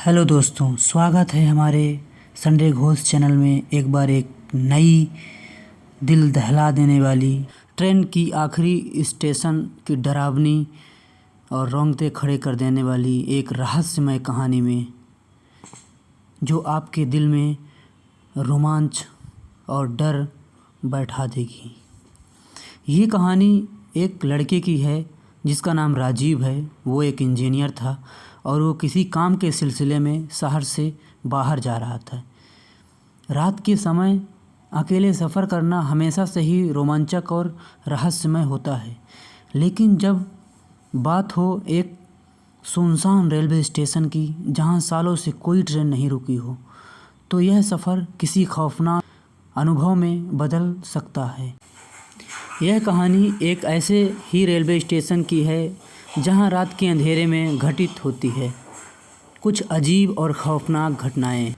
Hello दोस्तों, स्वागत है हमारे संडे घोस्ट चैनल में। एक बार एक नई दिल दहला देने वाली ट्रेन की आखिरी स्टेशन की डरावनी और रोंगटे खड़े कर देने वाली एक रहस्यमय कहानी में, जो आपके दिल में रोमांच और डर बैठा देगी। ये कहानी एक लड़के की है जिसका नाम राजीव है। वो एक इंजीनियर था और वो किसी काम के सिलसिले में शहर से बाहर जा रहा था। रात के समय अकेले सफ़र करना हमेशा से ही रोमांचक और रहस्यमय होता है, लेकिन जब बात हो एक सुनसान रेलवे स्टेशन की जहां सालों से कोई ट्रेन नहीं रुकी हो, तो यह सफ़र किसी खौफनाक अनुभव में बदल सकता है। यह कहानी एक ऐसे ही रेलवे स्टेशन की है जहां रात के अंधेरे में घटित होती है कुछ अजीब और खौफनाक घटनाएं।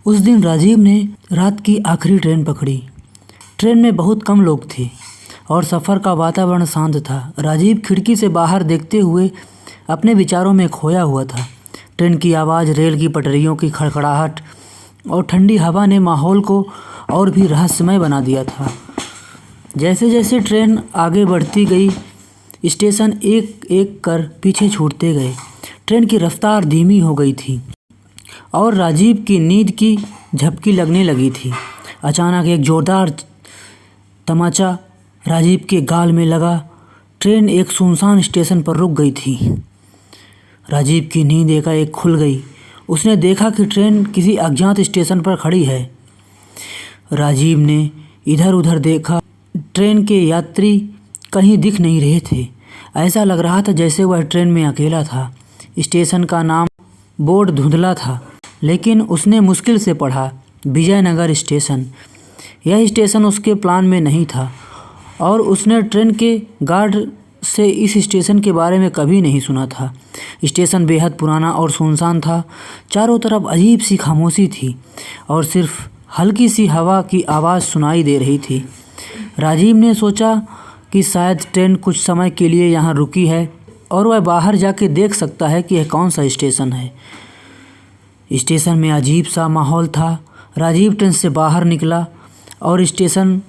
उस दिन राजीव ने रात की आखिरी ट्रेन पकड़ी। ट्रेन में बहुत कम लोग थे और सफ़र का वातावरण शांत था। राजीव खिड़की से बाहर देखते हुए अपने विचारों में खोया हुआ था। ट्रेन की आवाज़, रेल की पटरियों की खड़खड़ाहट और ठंडी हवा ने माहौल को और भी रहस्यमय बना दिया था। जैसे जैसे ट्रेन आगे बढ़ती गई, स्टेशन एक एक कर पीछे छूटते गए। ट्रेन की रफ्तार धीमी हो गई थी और राजीव की नींद की झपकी लगने लगी थी। अचानक एक जोरदार तमाचा राजीव के गाल में लगा। ट्रेन एक सुनसान स्टेशन पर रुक गई थी। राजीव की नींद एकाएक खुल गई। उसने देखा कि ट्रेन किसी अज्ञात स्टेशन पर खड़ी है। राजीव ने इधर उधर देखा। ट्रेन के यात्री कहीं दिख नहीं रहे थे। ऐसा लग रहा था जैसे वह ट्रेन में अकेला था। स्टेशन का नाम बोर्ड धुंधला था, लेकिन उसने मुश्किल से पढ़ा, विजयनगर स्टेशन। यह स्टेशन उसके प्लान में नहीं था और उसने ट्रेन के गार्ड से इस स्टेशन के बारे में कभी नहीं सुना था। स्टेशन बेहद पुराना और सुनसान था। चारों तरफ अजीब सी खामोशी थी और सिर्फ हल्की सी हवा की आवाज़ सुनाई दे रही थी। राजीव ने सोचा कि शायद ट्रेन कुछ समय के लिए यहाँ रुकी है और वह बाहर जाके देख सकता है कि यह कौन सा स्टेशन है। स्टेशन में अजीब सा माहौल था। राजीव ट्रेन से बाहर निकला और स्टेशन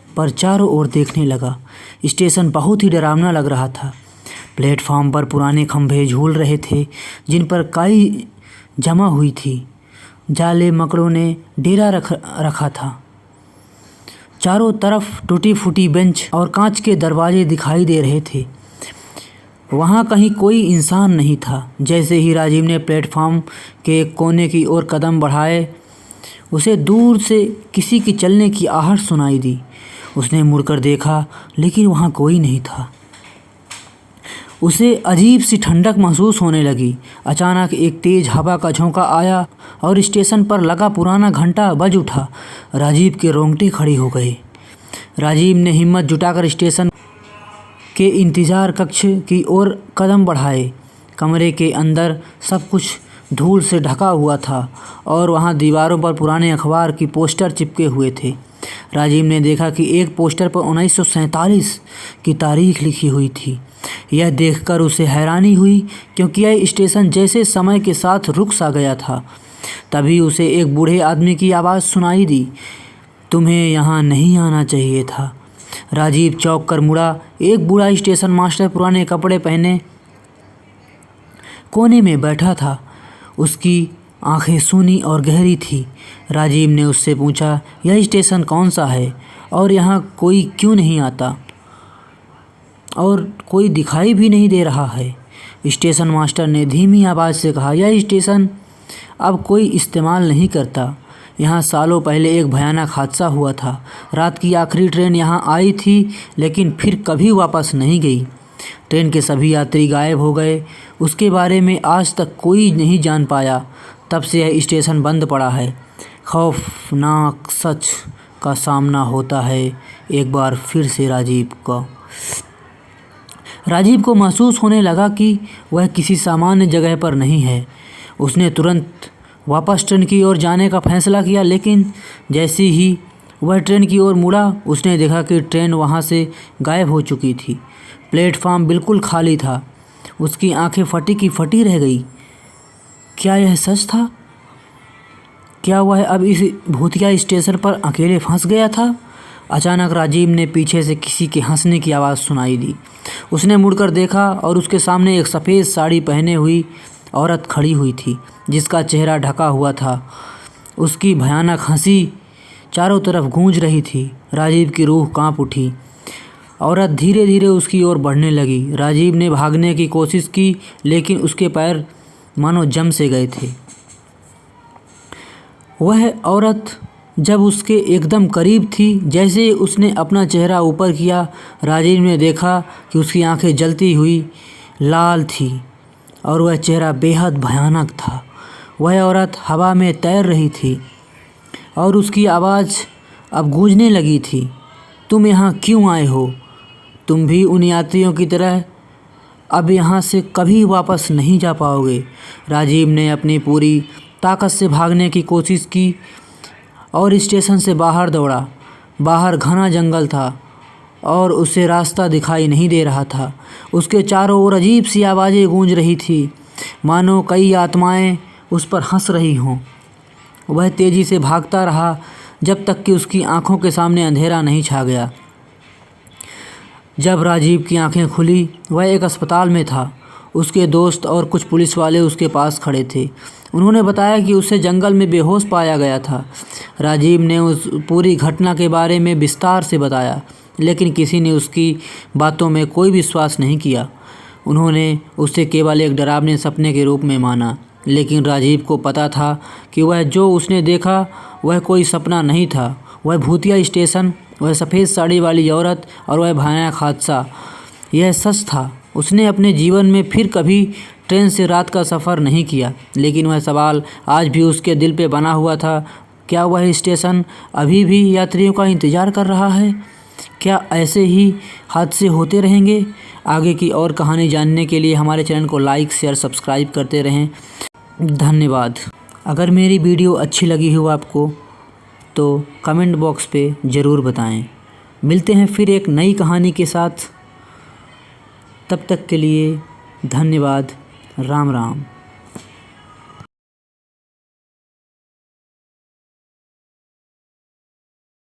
पर चारों ओर देखने लगा। स्टेशन बहुत ही डरावना लग रहा था। प्लेटफॉर्म पर पुराने खंभे झूल रहे थे जिन पर काई जमा हुई थी। जाले मकड़ों ने डेरा रखा था। चारों तरफ टूटी फूटी बेंच और कांच के दरवाजे दिखाई दे रहे थे। वहाँ कहीं कोई इंसान नहीं था। जैसे ही राजीव ने प्लेटफॉर्म के कोने की ओर कदम बढ़ाए, उसे दूर से किसी की चलने की आहट सुनाई दी। उसने मुड़कर देखा, लेकिन वहाँ कोई नहीं था। उसे अजीब सी ठंडक महसूस होने लगी। अचानक एक तेज हवा का झोंका आया और स्टेशन पर लगा पुराना घंटा बज उठा। राजीव के रोंगटे खड़े हो गए। राजीव ने हिम्मत जुटाकर स्टेशन के इंतज़ार कक्ष की ओर कदम बढ़ाए। कमरे के अंदर सब कुछ धूल से ढका हुआ था और वहाँ दीवारों पर पुराने अखबार की पोस्टर चिपके हुए थे। राजीव ने देखा कि एक पोस्टर पर 1947 की तारीख लिखी हुई थी। यह देखकर उसे हैरानी हुई, क्योंकि यह स्टेशन जैसे समय के साथ रुक सा गया था। तभी उसे एक बूढ़े आदमी की आवाज़ सुनाई दी, तुम्हें यहाँ नहीं आना चाहिए था। राजीव चौंक कर मुड़ा। एक बूढ़ा स्टेशन मास्टर पुराने कपड़े पहने कोने में बैठा था। उसकी आंखें सूनी और गहरी थी। राजीव ने उससे पूछा, यह स्टेशन कौन सा है और यहाँ कोई क्यों नहीं आता और कोई दिखाई भी नहीं दे रहा है? स्टेशन मास्टर ने धीमी आवाज़ से कहा, यह स्टेशन अब कोई इस्तेमाल नहीं करता। यहाँ सालों पहले एक भयानक हादसा हुआ था। रात की आखिरी ट्रेन यहाँ आई थी, लेकिन फिर कभी वापस नहीं गई। ट्रेन के सभी यात्री गायब हो गए। उसके बारे में आज तक कोई नहीं जान पाया। तब से यह स्टेशन बंद पड़ा है। खौफनाक सच का सामना होता है एक बार फिर से राजीव को महसूस होने लगा कि वह किसी सामान्य जगह पर नहीं है। उसने तुरंत वापस ट्रेन की ओर जाने का फैसला किया, लेकिन जैसे ही वह ट्रेन की ओर मुड़ा, उसने देखा कि ट्रेन वहां से गायब हो चुकी थी। प्लेटफॉर्म बिल्कुल खाली था। उसकी आंखें फटी की फटी रह गई। क्या यह सच था? क्या वह अब इस भूतिया स्टेशन पर अकेले फंस गया था? अचानक राजीव ने पीछे से किसी के हंसने की आवाज़ सुनाई दी। उसने मुड़कर देखा और उसके सामने एक सफ़ेद साड़ी पहने हुई औरत खड़ी हुई थी, जिसका चेहरा ढका हुआ था। उसकी भयानक हंसी चारों तरफ गूंज रही थी। राजीव की रूह कांप उठी। औरत धीरे धीरे उसकी ओर बढ़ने लगी। राजीव ने भागने की कोशिश की, लेकिन उसके पैर मानो जम से गए थे। वह औरत जब उसके एकदम करीब थी, जैसे ही उसने अपना चेहरा ऊपर किया, राजीव ने देखा कि उसकी आंखें जलती हुई लाल थी और वह चेहरा बेहद भयानक था। वह औरत हवा में तैर रही थी और उसकी आवाज़ अब गूंजने लगी थी। तुम यहाँ क्यों आए हो? तुम भी उन यात्रियों की तरह अब यहाँ से कभी वापस नहीं जा पाओगे। राजीव ने अपनी पूरी ताकत से भागने की कोशिश की और स्टेशन से बाहर दौड़ा। बाहर घना जंगल था और उसे रास्ता दिखाई नहीं दे रहा था। उसके चारों ओर अजीब सी आवाज़ें गूंज रही थी, मानो कई आत्माएं उस पर हंस रही हों। वह तेज़ी से भागता रहा जब तक कि उसकी आंखों के सामने अंधेरा नहीं छा गया। जब राजीव की आंखें खुली, वह एक अस्पताल में था। उसके दोस्त और कुछ पुलिस वाले उसके पास खड़े थे। उन्होंने बताया कि उसे जंगल में बेहोश पाया गया था। राजीव ने उस पूरी घटना के बारे में विस्तार से बताया, लेकिन किसी ने उसकी बातों में कोई विश्वास नहीं किया। उन्होंने उसे केवल एक डरावने सपने के रूप में माना, लेकिन राजीव को पता था कि वह जो उसने देखा वह कोई सपना नहीं था। वह भूतिया स्टेशन, वह सफ़ेद साड़ी वाली औरत और वह भयानक हादसा, यह सच था। उसने अपने जीवन में फिर कभी ट्रेन से रात का सफ़र नहीं किया, लेकिन वह सवाल आज भी उसके दिल पे बना हुआ था। क्या वह स्टेशन अभी भी यात्रियों का इंतज़ार कर रहा है? क्या ऐसे ही हादसे होते रहेंगे? आगे की और कहानी जानने के लिए हमारे चैनल को लाइक, शेयर, सब्सक्राइब करते रहें। धन्यवाद। अगर मेरी वीडियो अच्छी लगी हो आपको तो कमेंट बॉक्स पे ज़रूर बताएं। मिलते हैं फिर एक नई कहानी के साथ। तब तक के लिए धन्यवाद। राम राम।